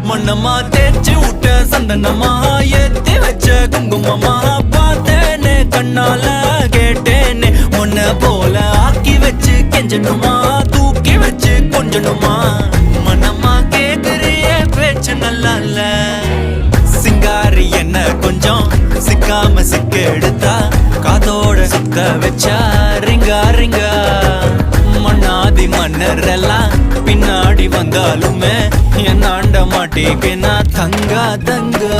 மண்ணம்மா தேய்ச்சி விட்ட சந்தனமா ஏத்தி வச்ச குங்குமமா பார்த்தேனே கண்ணால கேட்டேனே உன்ன போல ஆக்கி வச்சு கெஞ்சணுமா தூக்கி வச்சு கொஞ்சணுமா மனமா கேக்குறிய பேச்சு நல்லா இல்ல சிங்காரி என்ன கொஞ்சம் சிக்காம சிக்க எடுத்தா காதோட சுத்த வச்சா ரிங்கா ரிங்கா மண்ணாதி மன்னர் எல்லாம் பின்னாடி வந்தாலுமே என்னாண்ட மாட்டேங்க நான் தங்கா தங்கா